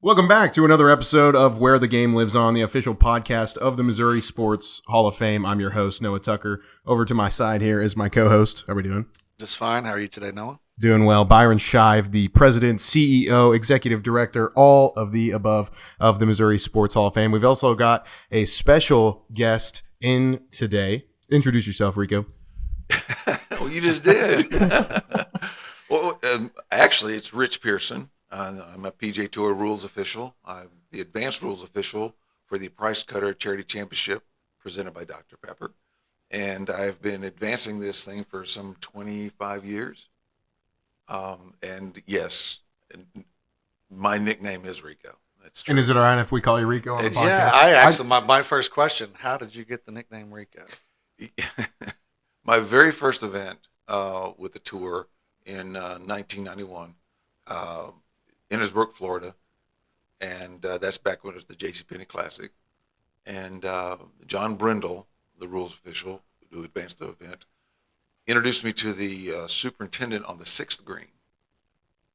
Welcome back to another episode of Where the Game Lives On, the official podcast of the Missouri Sports Hall of Fame. I'm your host, Noah Tucker. Over to my side here is my co-host. How are we doing? Just fine. How are you today, Noah? Doing well. Byron Shive, the president, CEO, executive director, all of the above of the Missouri Sports Hall of Fame. We've also got a special guest in today. Introduce yourself, Rico. Well, you just did. Actually, it's Rich Pierson. I'm a PGA Tour rules official. I'm the advanced rules official for the Price Cutter Charity Championship presented by Dr. Pepper. And I've been advancing this thing for some 25 years. And yes, my nickname is Rico. That's true. And is it all right if we call you Rico on the podcast? Yeah, my first question, how did you get the nickname Rico? My very first event with the tour in 1991, Innisbrook, Florida, and that's back when it was the JCPenney Classic. And John Brindle, the rules official who advanced the event, introduced me to the superintendent on the sixth green.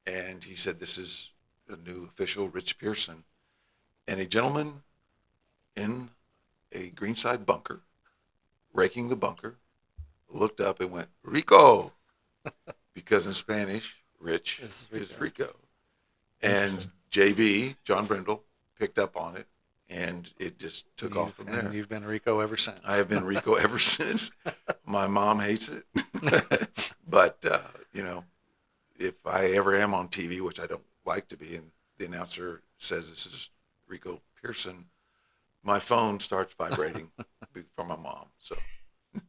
And he said, "This is a new official, Rich Pierson." And a gentleman in a greenside bunker, raking the bunker, looked up and went, "Rico," because in Spanish, Rich is Rico. And JB, John Brindle, picked up on it, and it just took off from there. You've been Rico ever since. I have been Rico ever since. My mom hates it. But, if I ever am on TV, which I don't like to be, and the announcer says this is Rico Pierson, my phone starts vibrating from my mom. So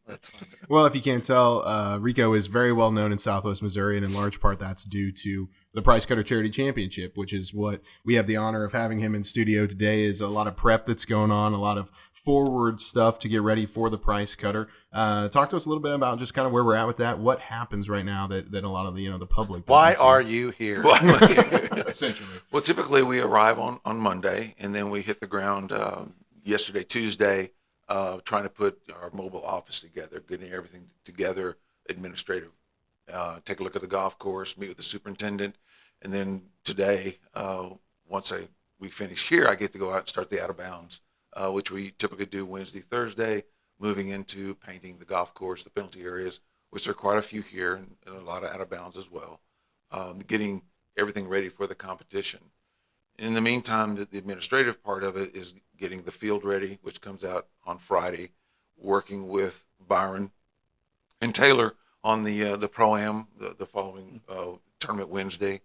that's fine. Well, if you can't tell, Rico is very well known in Southwest Missouri, and in large part that's due to the Price Cutter Charity Championship, which is what we have the honor of having him in studio today. Is a lot of prep that's going on, a lot of forward stuff to get ready for the Price Cutter. Talk to us a little bit about just kind of where we're at with that. What happens right now that a lot of the public. Why are you here? Essentially. Well, typically we arrive on Monday, and then we hit the ground Tuesday, trying to put our mobile office together, getting everything together, administrative. Take a look at the golf course, meet with the superintendent, and then today, once we finish here, I get to go out and start the out of bounds, which we typically do Wednesday, Thursday, moving into painting the golf course, the penalty areas, which there are quite a few here, and a lot of out of bounds as well, getting everything ready for the competition. In the meantime, the administrative part of it is getting the field ready, which comes out on Friday, working with Byron and Taylor on the Pro-Am, the following tournament Wednesday,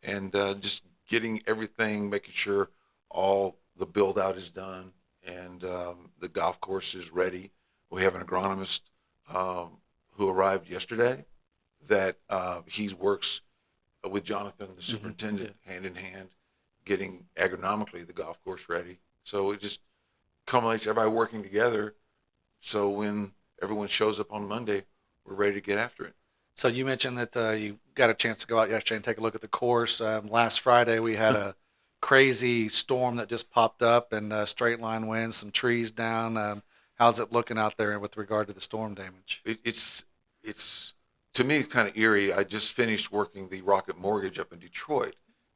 and just getting everything, making sure all the build-out is done, and the golf course is ready. We have an agronomist who arrived yesterday that he works with Jonathan, the superintendent, hand in hand, getting agronomically the golf course ready. So it just culminates everybody working together, so when everyone shows up on Monday, we're ready to get after it. So you mentioned that you got a chance to go out yesterday and take a look at the course. Last Friday we had a crazy storm that just popped up, and straight line winds, some trees down. How's it looking out there with regard to the storm damage? It's to me, it's kind of eerie. I just finished working the Rocket Mortgage up in Detroit,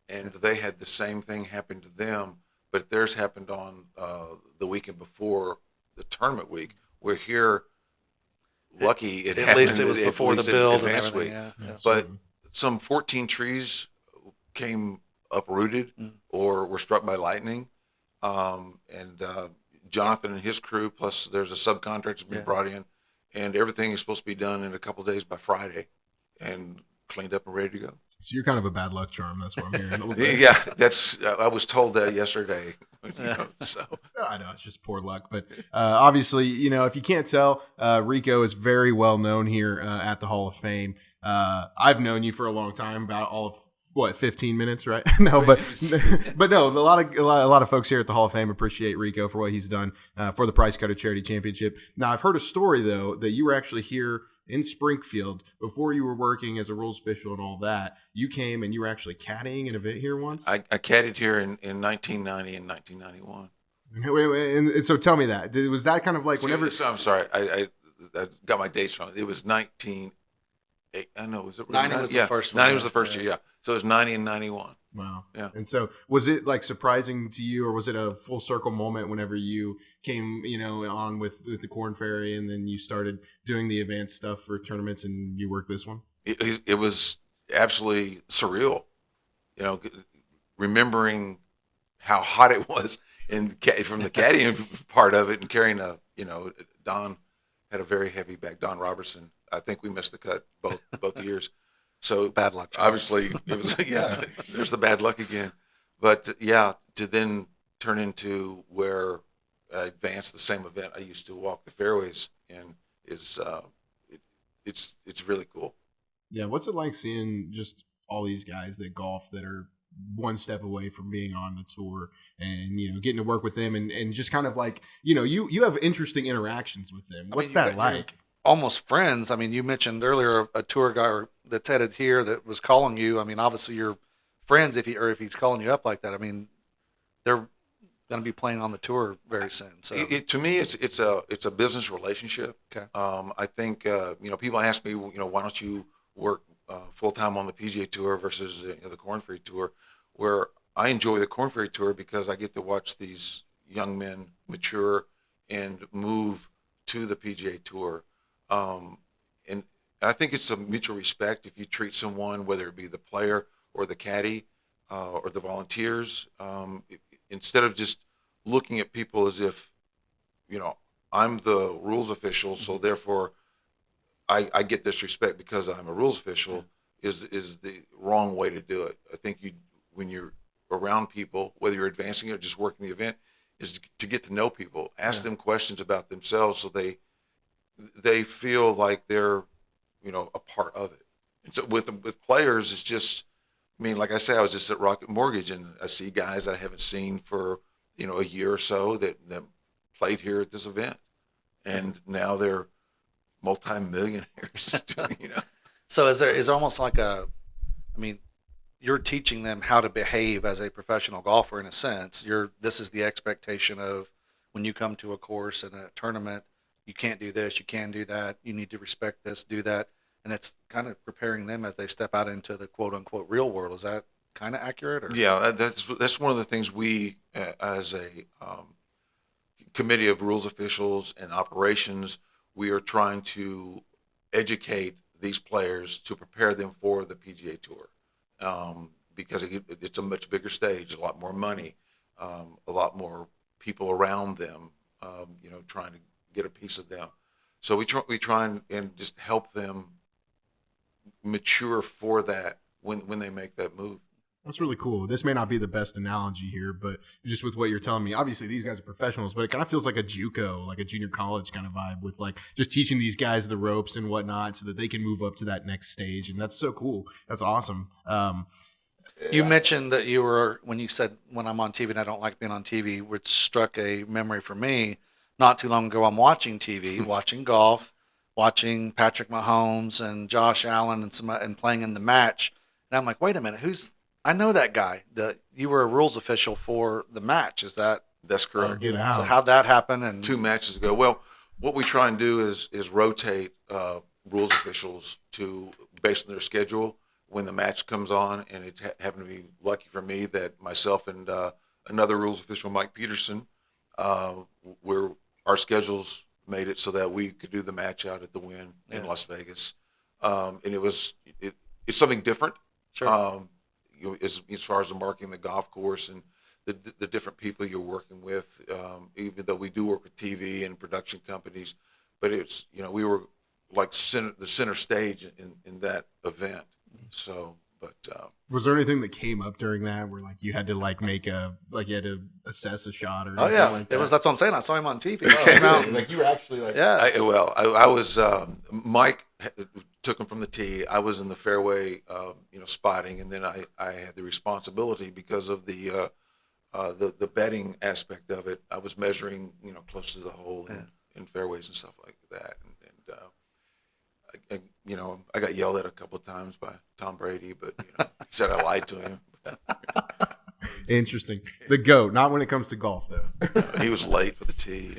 and they had the same thing happen to them, but theirs happened on the weekend before the tournament week. We're here. Lucky it happened. At least it was before the build and everything. Yeah. But some 14 trees came uprooted or were struck by lightning. And Jonathan and his crew, plus there's a subcontractor that's been brought in, and everything is supposed to be done in a couple of days by Friday and cleaned up and ready to go. So you're kind of a bad luck charm. That's what I'm hearing. Yeah, I was told that yesterday. So I know it's just poor luck, but obviously, if you can't tell, Rico is very well known here at the Hall of Fame. I've known you for a long time, about all of 15 minutes, right? No, but no, a lot of folks here at the Hall of Fame appreciate Rico for what he's done for the Price Cutter Charity Championship. Now, I've heard a story though that you were actually here in Springfield before you were working as a rules official and all that. You came and you were actually caddying an event here once. I caddied here in 1990 and 1991. Wait, and so tell me that. Was that kind of like whenever? So I'm sorry, I got my dates wrong. It was I know, was it 90 was the first one. 90 was the first year, yeah. So it was 90 and 91. Wow. Yeah. And so was it like surprising to you, or was it a full circle moment whenever you came, on with the Korn Ferry and then you started doing the advanced stuff for tournaments and you worked this one? It was absolutely surreal, remembering how hot it was from the caddying part of it and carrying Don had a very heavy bag. Don Robertson. I think we missed the cut both years. So Bad luck, Charlie. obviously it was, there's the bad luck again. But to then turn into where I advanced the same event I used to walk the fairways in it's really cool. Yeah. What's it like seeing just all these guys that golf that are one step away from being on the tour and, getting to work with them and just kind of like, you have interesting interactions with them. What's that like? Almost friends. I mean, you mentioned earlier a tour guy that's headed here that was calling you. I mean, obviously you're friends if he's calling you up like that. I mean, they're going to be playing on the tour very soon. So to me, it's a business relationship. Okay. I think people ask me, why don't you work full time on the PGA Tour versus the Korn Ferry Tour, where I enjoy the Korn Ferry Tour because I get to watch these young men mature and move to the PGA Tour. And I think it's a mutual respect if you treat someone, whether it be the player or the caddy or the volunteers, instead of just looking at people as if, I'm the rules official, so therefore I get this respect because I'm a rules official is the wrong way to do it. I think when you're around people, whether you're advancing or just working the event, is to get to know people, ask them questions about themselves so they feel like they're, a part of it. And so with players, it's just, like I say, I was just at Rocket Mortgage and I see guys that I haven't seen for, a year or so that played here at this event. And now they're multi-millionaires, So is there almost like you're teaching them how to behave as a professional golfer in a sense. This is the expectation of when you come to a course and a tournament, you can't do this, you can do that, you need to respect this, do that. And it's kind of preparing them as they step out into the quote unquote real world. Is that kind of accurate? Or? Yeah, that's one of the things we, as a committee of rules officials and operations, we are trying to educate these players to prepare them for the PGA Tour, because it's a much bigger stage, a lot more money, a lot more people around them, trying to get a piece of them. So we try and just help them mature for that when they make that move. That's really cool. This may not be the best analogy here, but just with what you're telling me, obviously these guys are professionals, but it kind of feels like a JUCO, like a junior college kind of vibe with like just teaching these guys the ropes and whatnot so that they can move up to that next stage. And that's so cool. That's awesome. You mentioned that when you said, when I'm on TV and I don't like being on TV, which struck a memory for me. Not too long ago, I'm watching TV, watching golf, watching Patrick Mahomes and Josh Allen and playing in the match. And I'm like, wait a minute, I know that guy. You were a rules official for the match. That's correct? Get out. So how'd that happen? And 2 matches ago. Well, what we try and do is rotate rules officials based on their schedule when the match comes on. And it happened to be lucky for me that myself and another rules official, Mike Pierson, our schedules made it so that we could do the match out at the Wynn in Las Vegas. And it's something different. Sure. As far as the marketing the golf course and the different people you're working with, even though we do work with TV and production companies, but it's, we were like the center stage in that event. So, but was there anything that came up during that where like you had to you had to assess a shot or oh anything yeah, like that? that's what I'm saying. I saw him on TV. Like you were actually like, yeah. I was Mike took him from the tee. I was in the fairway, spotting, and then I had the responsibility because of the betting aspect of it. I was measuring, close to the hole and fairways and stuff like that, I got yelled at a couple of times by Tom Brady, but he said I lied to him. Interesting. The GOAT, not when it comes to golf though. He was late for the tee.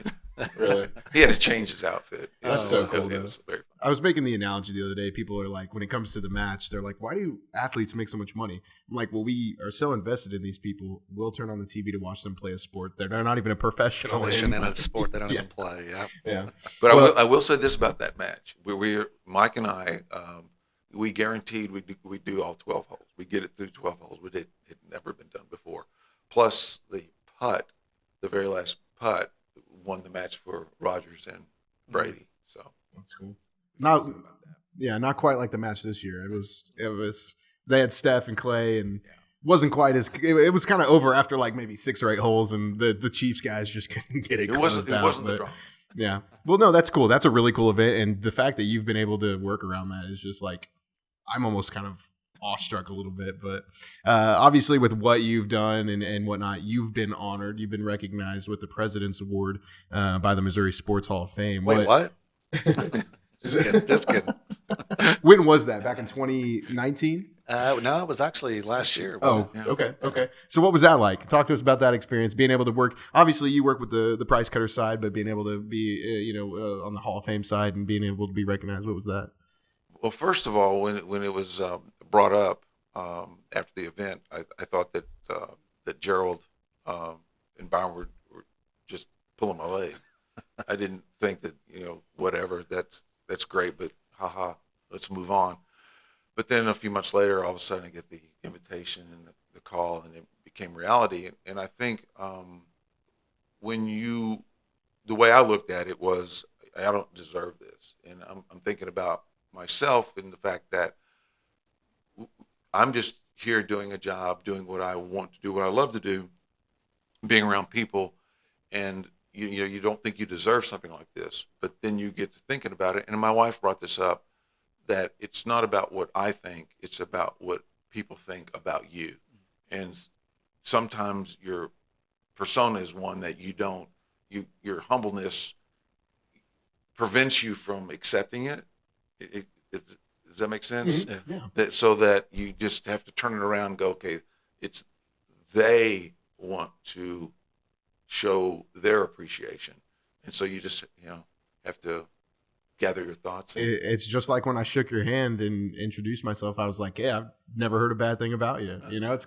Really? He had to change his outfit. That's so cool. It was very fun. I was making the analogy the other day. People are like, when it comes to the match, they're like, why do athletes make so much money? I'm like, well, we are so invested in these people. We'll turn on the TV to watch them play a sport. They're not even a professional. Solution in a sport they don't even play. Yeah. But Well- I will say this about that match. Mike and I, we guaranteed we do all 12 holes. We get it through 12 holes, but it had never been done before. Plus the putt, the very last putt, won the match for Rogers and Brady. So That's cool. Not quite like the match this year. It was they had Steph and Clay, and wasn't quite as it was kind of over after like maybe 6 or 8 holes, and the Chiefs guys just couldn't get it. It wasn't the drama. Yeah. Well, no, that's cool. That's a really cool event, and the fact that you've been able to work around that is just like, I'm almost kind of awestruck a little bit. But obviously, with what you've done and whatnot, you've been honored. You've been recognized with the President's Award by the Missouri Sports Hall of Fame. Wait, what? Just kidding. When was that? Back in 2019? No, it was actually last year. Oh, okay. So what was that like? Talk to us about that experience, being able to work. Obviously, you work with the prize cutter side, but being able to be, on the Hall of Fame side and being able to be recognized. What was that? Well, first of all, when it was brought up after the event, I thought that Gerald and Byron were just pulling my leg. I didn't think that whatever, that's great, but haha, let's move on. But then a few months later, all of a sudden, I get the invitation and the call, and it became reality. And I think the way I looked at it was, I don't deserve this, and I'm thinking about myself and the fact that I'm just here doing a job, doing what I want to do, what I love to do, being around people, and you don't think you deserve something like this, but then you get to thinking about it. And my wife brought this up, that it's not about what I think, it's about what people think about you. And sometimes your persona is one that your humbleness prevents you from accepting it. Does that make sense? Mm-hmm. Yeah. That you just have to turn it around and go, okay, they want to show their appreciation. And so you just, have to gather your thoughts. It's just like when I shook your hand and introduced myself, I was like, yeah, I've never heard a bad thing about you. It's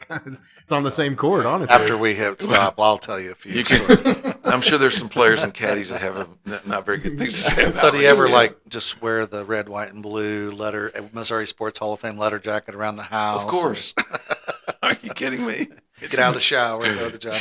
it's on the same chord, honestly. After we have stopped, I'll tell you a few stories. I'm sure there's some players and caddies that have not very good things to say about So do you ever me. just wear the red, white, and blue Missouri Sports Hall of Fame letter jacket around the house? Of course. Are you kidding me? Get out of the shower and go to the job.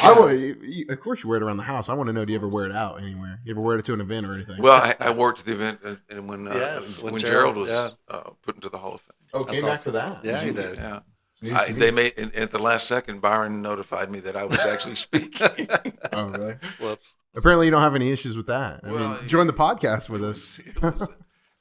Of course you wear it around the house. I want to know, do you ever wear it out anywhere? You ever wear it to an event or anything? Well, I worked at the event, and when Gerald Gerald was put into the Hall of Fame. Oh, came back for that. Yeah, he did. Yeah. It's news to me. They made, and at the last second, Byron notified me that I was actually speaking. Oh, really? Whoops. Apparently, you don't have any issues with that. I Well, mean, join the podcast with us.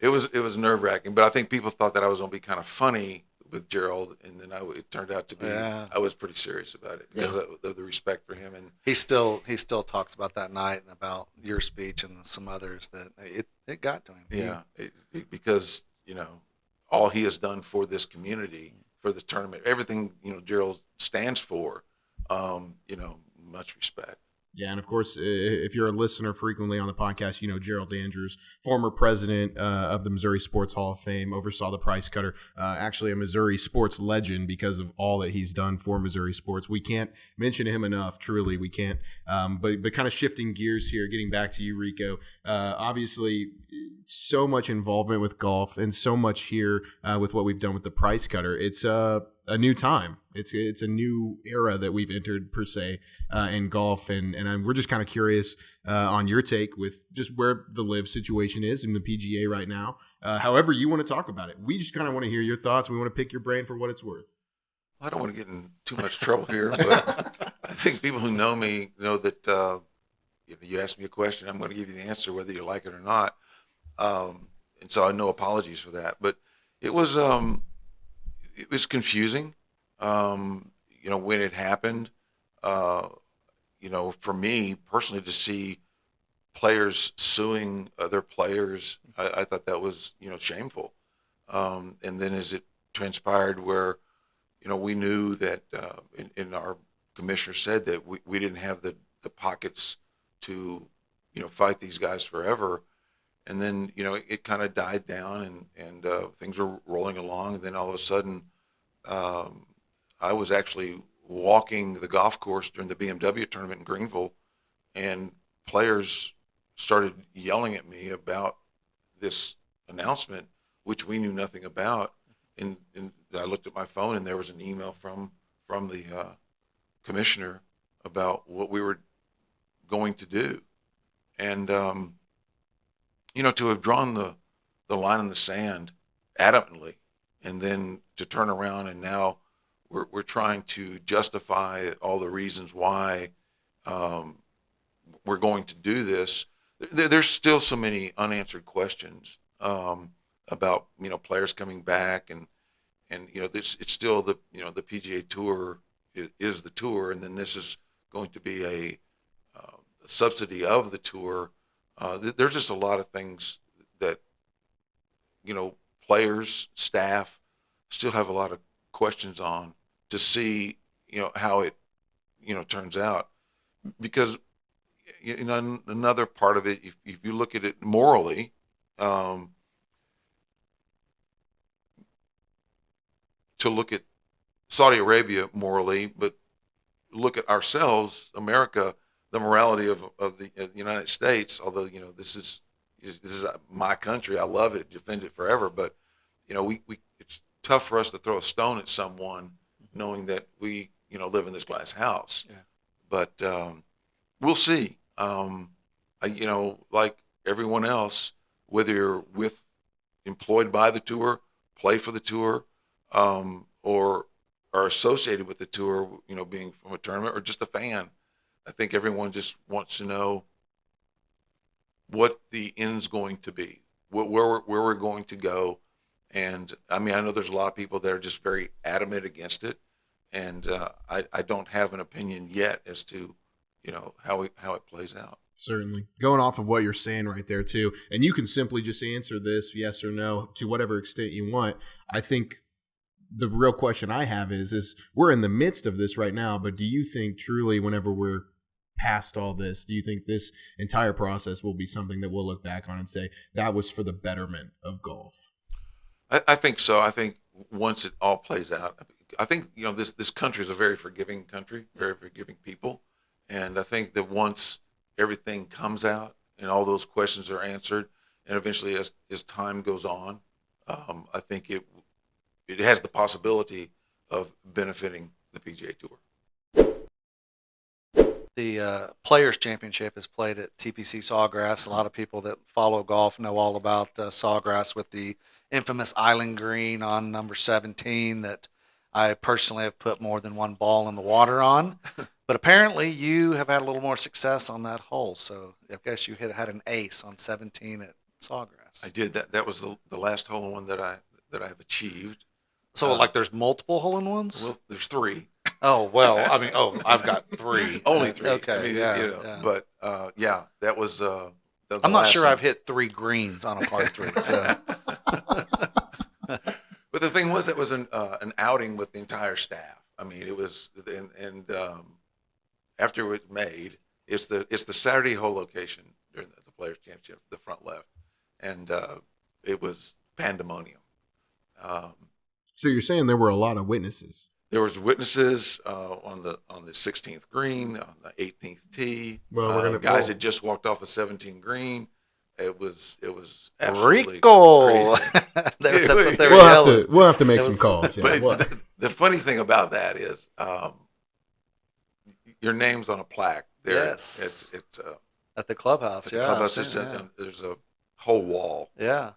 It was nerve wracking, but I think people thought that I was going to be kind of funny with Gerald, and then it turned out to be I was pretty serious about it because of the respect for him. And He still talks about that night and about your speech and some others that it got to him. yeah, because all he has done for this community, for the tournament, everything Gerald stands for, much respect. Yeah, and of course, if you're a listener frequently on the podcast, you know Gerald Andrews, former president of the Missouri Sports Hall of Fame, oversaw the price cutter, actually a Missouri sports legend because of all that he's done for Missouri sports. We can't mention him enough, truly, we can't. But kind of shifting gears here, getting back to you, Rico, obviously so much involvement with golf and so much here with what we've done with the price cutter. It's a new time. It's a new era that we've entered per se in golf, and we're just kind of curious on your take with just where the live situation is in the PGA right now. However you want to talk about it, we just kind of want to hear your thoughts. We want to pick your brain for what it's worth. I don't want to get in too much trouble here, but I think people who know me know that you ask me a question, I'm going to give you the answer whether you like it or not. And so no apologies for that. But it was confusing, when it happened. For me personally, to see players suing other players, I thought that was shameful. And then as it transpired, where we knew that, and our commissioner said that we didn't have the pockets to fight these guys forever. And then, it kind of died down, and things were rolling along. And then all of a sudden, I was actually walking the golf course during the BMW tournament in Greenville, and players started yelling at me about this announcement, which we knew nothing about. And I looked at my phone, and there was an email from the commissioner about what we were going to do. And, to have drawn the line in the sand adamantly, and then to turn around and now we're trying to justify all the reasons why we're going to do this. There's still so many unanswered questions about players coming back, and it's still the PGA Tour is the tour, and then this is going to be a subsidy of the tour. There's just a lot of things that players, staff still have a lot of questions on, to see how it turns out. Because another part of it, if you look at it morally, to look at Saudi Arabia morally, but look at ourselves, America, the morality of the United States. Although this is my country, I love it, defend it forever. But we it's tough for us to throw a stone at someone knowing that we live in this glass house. Yeah. But we'll see. Like everyone else, whether you're employed by the tour, play for the tour, or are associated with the tour, being from a tournament, or just a fan, I think everyone just wants to know what the end's going to be, where we're going to go. And I know there's a lot of people that are just very adamant against it, and I don't have an opinion yet as to how it plays out. Certainly. Going off of what you're saying right there too, and you can simply just answer this yes or no to whatever extent you want. I think the real question I have is we're in the midst of this right now, but do you think truly whenever we're past all this, do you think this entire process will be something that we'll look back on and say that was for the betterment of golf? I think so. I think once it all plays out, I think this country is a very forgiving country, very forgiving people, and I think that once everything comes out and all those questions are answered, and eventually as time goes on, I think it has the possibility of benefiting the PGA Tour. The Players Championship is played at TPC Sawgrass. A lot of people that follow golf know all about Sawgrass, with the infamous island green on number 17 that I personally have put more than one ball in the water on. But apparently you have had a little more success on that hole. So I guess you had an ace on 17 at Sawgrass. I did. That was the last hole-in-one that I've achieved. So like there's multiple hole-in-ones? Well, there's three. Oh, well, I've got three. Only three. Okay, yeah. But that was I'm not sure I've hit 3 greens on a par 3. So. But the thing was, it was an outing with the entire staff. It was, and after it was made, it's the Saturday hole location during the Players Championship, the front left, and it was pandemonium. So you're saying there were a lot of witnesses? There was witnesses on the 16th green, on the 18th tee. Well, guys had just walked off a 17 green. It was absolutely Rico. crazy. That's what they were yelling. We'll have to make some calls. Yeah. But the funny thing about that is, your name's on a plaque there. Yes. It's at the clubhouse. at the clubhouse. There's a whole wall. Yeah.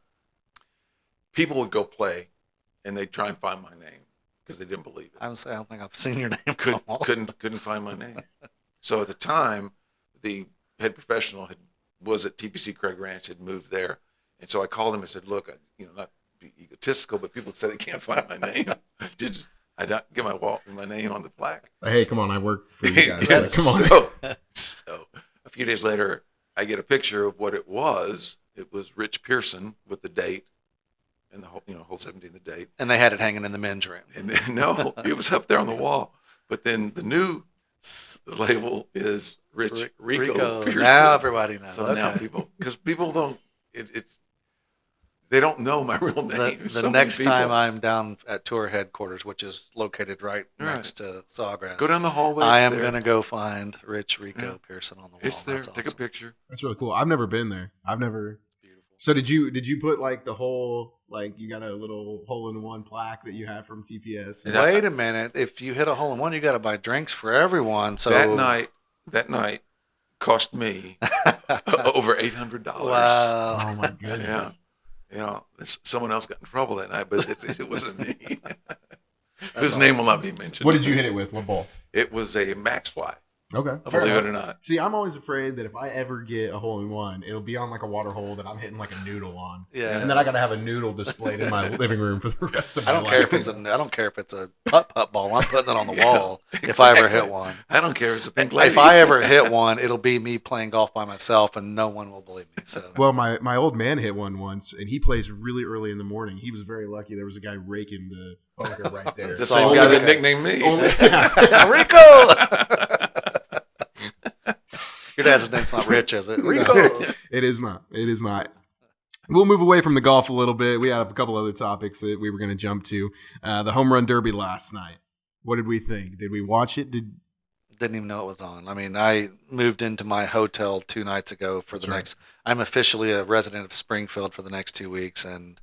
People would go play, and they'd try and find my name because they didn't believe it. I don't think I've seen your name. Couldn't find my name. So at the time, the head professional was at TPC Craig Ranch, had moved there, and so I called him and said, "Look, not be egotistical, but people said they can't find my name. Did I not get my name on the plaque?" Hey, come on, I work for you guys. Yes. Come on. So a few days later, I get a picture of what it was. It was Rich Pierson with the date, and the hole 17, the date. And they had it hanging in the men's room. And then, no, it was up there on the wall. But then the new label is Rico Pierson. Now everybody knows. So now because people don't, it's they don't know my real name. The next time I'm down at tour headquarters, which is located right next to Sawgrass, go down the hallway. I am going to go find Rich Rico Pierson on the wall. It's there. That's Take awesome. a picture. That's really cool. I've never been there. I've never. Beautiful. So did you put like the whole, like you got a little hole-in-one plaque that you have from TPS? Yeah. Wait a minute. If you hit a hole in one, you got to buy drinks for everyone. So that night cost me over $800. Wow. Oh my goodness. Yeah, someone else got in trouble that night, but it wasn't me. Whose name will not be mentioned. What did you hit it with? What ball? It was a Max Fly. Okay. Believe it or not. See, I'm always afraid that if I ever get a hole-in-one, it'll be on like a water hole that I'm hitting like a noodle on. Yeah. And then I got to have a noodle displayed in my living room for the rest of my life. I don't care if it's a putt ball. I'm putting it on the wall if I ever hit one. I don't care if it's a pink lady. If I ever hit one, it'll be me playing golf by myself, and no one will believe me. So. Well, my old man hit one once, and he plays really early in the morning. He was very lucky. There was a guy raking the bunker right there. The same guy that nicknamed me. Rico! Your dad's name's not Rich, is it? Rico! It is not. It is not. We'll move away from the golf a little bit. We have a couple other topics that we were going to jump to. The home run derby last night. What did we think? Did we watch it? Didn't even know it was on. I mean, I moved into my hotel 2 nights ago for the next. I'm officially a resident of Springfield for the next 2 weeks, and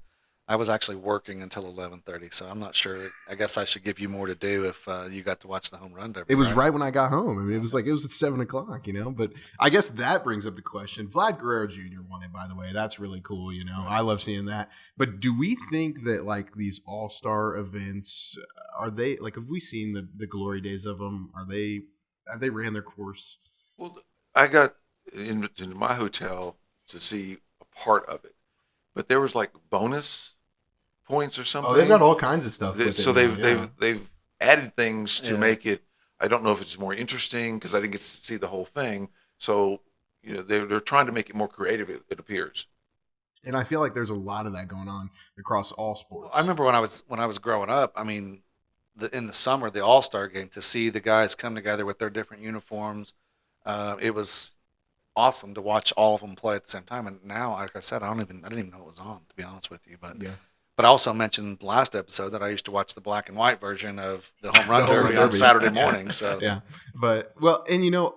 I was actually working until 11:30. So I'm not sure. I guess I should give you more to do if you got to watch the home run derby. It was right when I got home. I mean, it was at 7:00, you know. But I guess that brings up the question. Vlad Guerrero Jr. won it, by the way. That's really cool. You know, I love seeing that. But do we think that like these all-star events are they like? Have we seen the glory days of them? Have they ran their course? Well, I got into my hotel to see a part of it, but there was like bonus points or something. Oh, they've got all kinds of stuff. So they've added things to make it. I don't know if it's more interesting because I didn't get to see the whole thing. So you know they're trying to make it more creative. It appears. And I feel like there's a lot of that going on across all sports. I remember when I was growing up. I mean, in the summer, the All-Star game, to see the guys come together with their different uniforms, it was awesome to watch all of them play at the same time. And now, like I said, I didn't even know it was on, to be honest with you. But yeah. But I also mentioned last episode that I used to watch the black and white version of the home run derby on Saturday morning. So yeah, but well, and you know,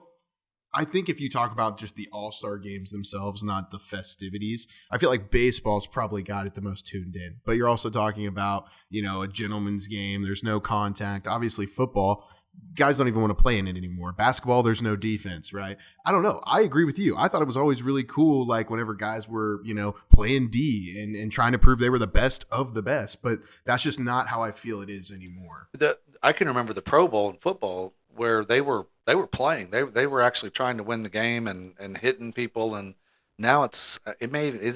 I think if you talk about just the all-star games themselves, not the festivities, I feel like baseball's probably got it the most tuned in. But you're also talking about, you know, a gentleman's game. There's no contact. Obviously, football, guys don't even want to play in it anymore. Basketball, there's no defense, right? I don't know. I agree with you. I thought it was always really cool, like whenever guys were, you know, playing D and trying to prove they were the best of the best. But that's just not how I feel it is anymore. I can remember the Pro Bowl in football where they were playing. They were actually trying to win the game and hitting people. And now it's flag football.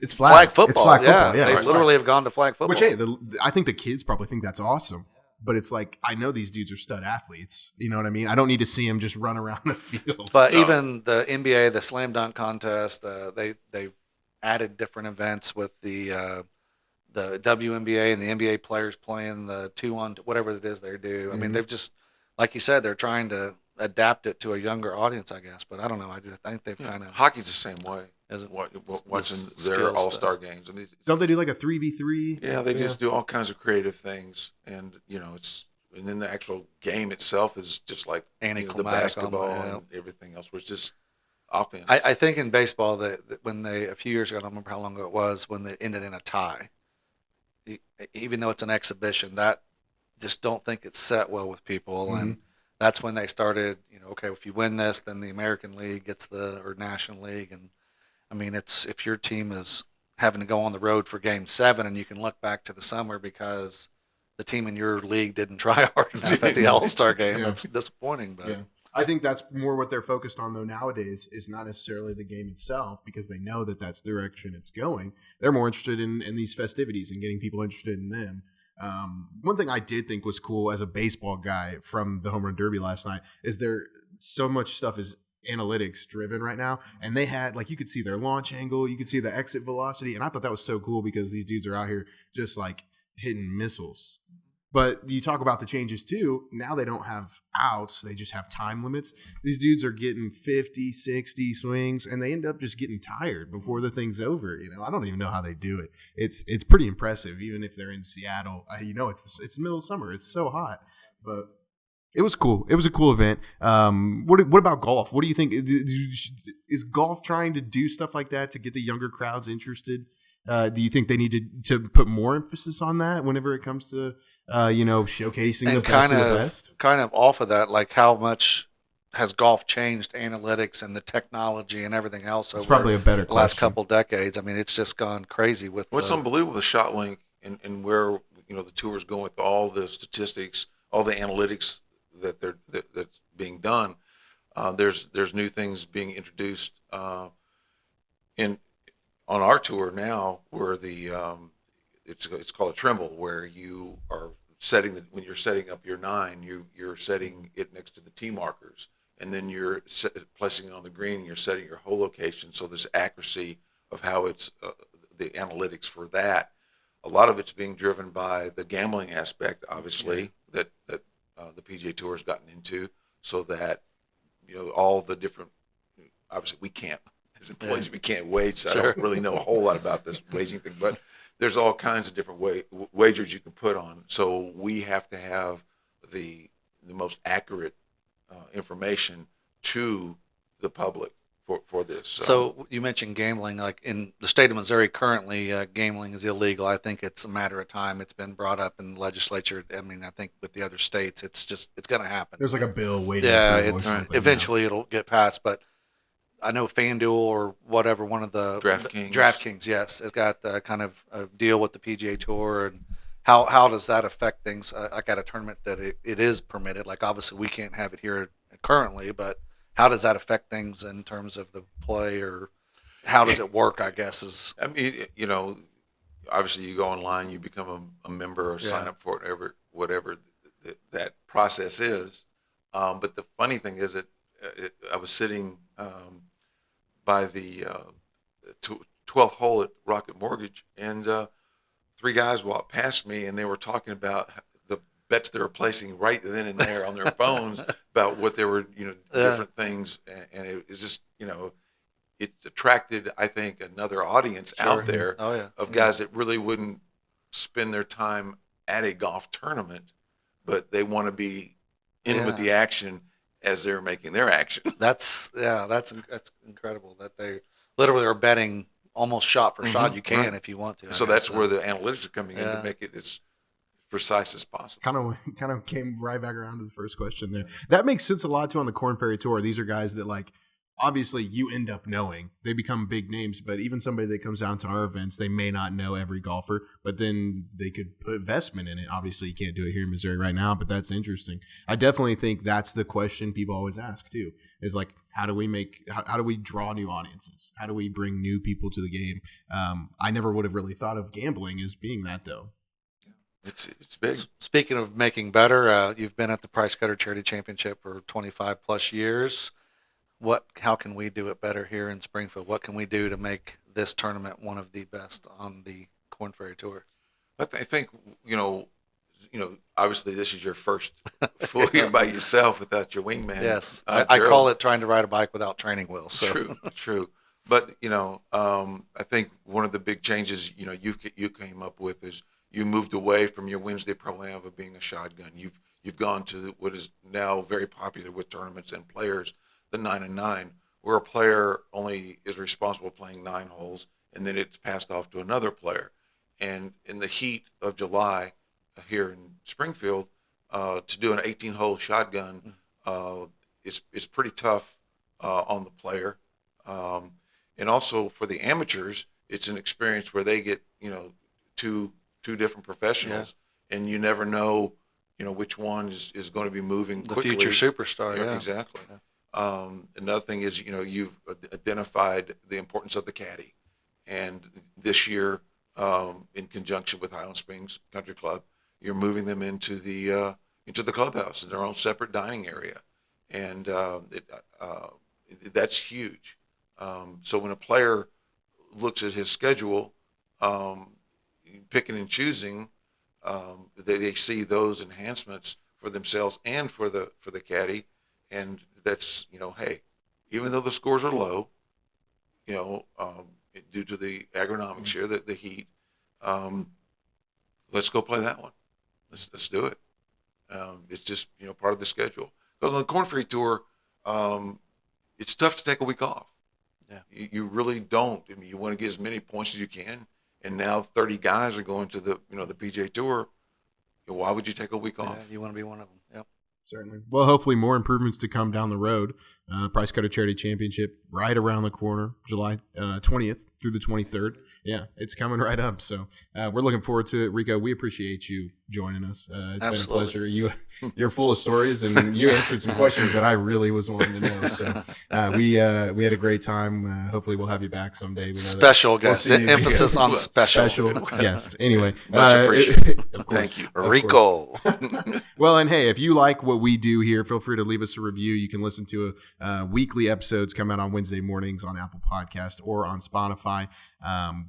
It's flag football. Yeah, they literally have gone to flag football. Which, hey, I think the kids probably think that's awesome. But it's like, I know these dudes are stud athletes. You know what I mean? I don't need to see them just run around the field. But even the NBA, the slam dunk contest, they've added different events with the WNBA and the NBA players playing the 2-on whatever it is they do. I Mm-hmm. mean, they've just, like you said, they're trying to adapt it to a younger audience, I guess. But I don't know. I think they've kind of hockey's the same way. Watching their all-star games. I mean, don't they do like a 3v3? Yeah, they just do all kinds of creative things, and you know, and then the actual game itself is just like the basketball and everything else, which is offense. I think in baseball that when a few years ago, I don't remember how long ago it was, when they ended in a tie. Even though it's an exhibition, that just don't think it's set well with people, and that's when they started. You know, okay, if you win this, then the American League gets or National League, and I mean, it's if your team is having to go on the road for Game 7, and you can look back to the summer because the team in your league didn't try hard enough at the All-Star game. That's disappointing. But I think that's more what they're focused on though nowadays is not necessarily the game itself because they know that that's the direction it's going. They're more interested in these festivities and getting people interested in them. One thing I did think was cool as a baseball guy from the home run derby last night is there so much stuff is analytics driven right now, and they had like you could see their launch angle, you could see the exit velocity, and I thought that was so cool because these dudes are out here just like hitting missiles. But you talk about the changes too. Now they don't have outs. They just have time limits. These dudes are getting 50, 60 swings, and they end up just getting tired before the thing's over. I don't even know how they do it. It's pretty impressive, even if they're in Seattle. It's the middle of summer. It's so hot. But it was cool. It was a cool event. What about golf? What do you think? Is golf trying to do stuff like that to get the younger crowds interested? Do you think they need to put more emphasis on that whenever it comes to, showcasing And the best of the best? kind of off of that, like how much has golf changed analytics and the technology and everything else It's over probably a better the last question. couple decades? I mean, it's just gone crazy with What's unbelievable is ShotLink and where the tour's going with all the statistics, all the analytics that's being done. There's new things being introduced on our tour now, where it's called a tremble, where you are when you're setting up your 9, you're setting it next to the tee markers, and then you're placing it on the green, and you're setting your hole location. So there's accuracy of how it's the analytics for that. A lot of it's being driven by the gambling aspect, obviously, that the PGA Tour has gotten into, so that all the different. Obviously, we can't. As employees, we can't wage, so I don't really know a whole lot about this waging thing, but there's all kinds of different wagers you can put on. So we have to have the most accurate information to the public for this. So you mentioned gambling. Like in the state of Missouri currently, gambling is illegal. I think it's a matter of time. It's been brought up in the legislature. I mean, I think with the other states, it's going to happen. There's like a bill waiting. Yeah, eventually it'll get passed, but I know FanDuel or whatever, one of the DraftKings, yes, has got kind of a deal with the PGA Tour. And how does that affect things? Like at a tournament that it is permitted. Like obviously we can't have it here currently, but how does that affect things in terms of the play, or how does it work? I guess I mean, obviously you go online, you become a member or sign up for it, whatever that process is. But the funny thing is I was sitting by the 12th hole at Rocket Mortgage, and 3 guys walked past me, and they were talking about the bets they were placing right then and there on their phones about what they were, different things, and it was just, it attracted, I think, another audience out there of guys that really wouldn't spend their time at a golf tournament, but they want to be in with the action as they're making their action. That's incredible that they literally are betting almost shot for shot. You can if you want to. So that's where the analytics are coming in to make it as precise as possible. Kind of came right back around to the first question there. That makes sense a lot too on the Korn Ferry Tour. These are guys that obviously you end up knowing. They become big names, but even somebody that comes down to our events, they may not know every golfer, but then they could put investment in it. Obviously you can't do it here in Missouri right now, but that's interesting. I definitely think that's the question people always ask too, is like, how do we draw new audiences? How do we bring new people to the game? I never would have really thought of gambling as being that though. It's big. Speaking of making better, you've been at the Price Cutter Charity Championship for 25 plus years. How can we do it better here in Springfield? What can we do to make this tournament one of the best on the Korn Ferry Tour? I think obviously this is your first full year by yourself without your wingman. Yes, I call it trying to ride a bike without training wheels. So. True. But I think one of the big changes you came up with is you moved away from your Wednesday Pro-Am of being a shotgun. You've gone to what is now very popular with tournaments and players, the 9 and 9, where a player only is responsible playing 9 holes, and then it's passed off to another player. And in the heat of July here in Springfield, to do an 18-hole shotgun, it's pretty tough on the player. And also for the amateurs, it's an experience where they get two different professionals, and you never know which one is going to be moving quickly. The future superstar. Yeah, exactly. Yeah. Another thing is, you've identified the importance of the caddy, and this year, in conjunction with Highland Springs Country Club, you're moving them into the clubhouse in their own separate dining area, and that's huge. So when a player looks at his schedule, picking and choosing, They see those enhancements for themselves and for the caddy, and that's, hey, even though the scores are low, due to the agronomics here, the heat, let's go play that one. Let's do it. It's just part of the schedule, because on the Korn Ferry Tour, it's tough to take a week off. Yeah. You really don't. I mean, you want to get as many points as you can, and now 30 guys are going to the the PGA Tour. Why would you take a week off? Yeah, you want to be one of them. Yep. Certainly. Well, hopefully more improvements to come down the road. Price Cutter Charity Championship right around the corner, July 20th through the 23rd. Yeah, it's coming right up. So we're looking forward to it. Rico, we appreciate you joining us. It's Absolutely. been a pleasure. You're full of stories, and you answered some questions that I really was wanting to know. So we had a great time. Hopefully we'll have you back someday. We know that- Special guest. see you Emphasis again. on special. Special guest. Anyway. Much appreciated. Of course. Thank you. Of course. Rico. Well, and hey, if you like what we do here, feel free to leave us a review. You can listen to weekly episodes come out on Wednesday mornings on Apple Podcast or on Spotify.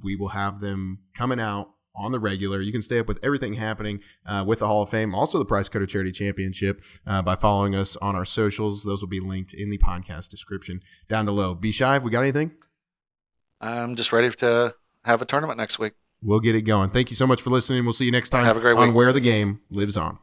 We will have them coming out on the regular. You can stay up with everything happening with the Hall of Fame, also the Price Cutter Charity Championship, by following us on our socials. Those will be linked in the podcast description down below. Be Shive, we got anything? I'm just ready to have a tournament next week. We'll get it going. Thank you so much for listening. We'll see you next time Have a great on week. Where the Game Lives On.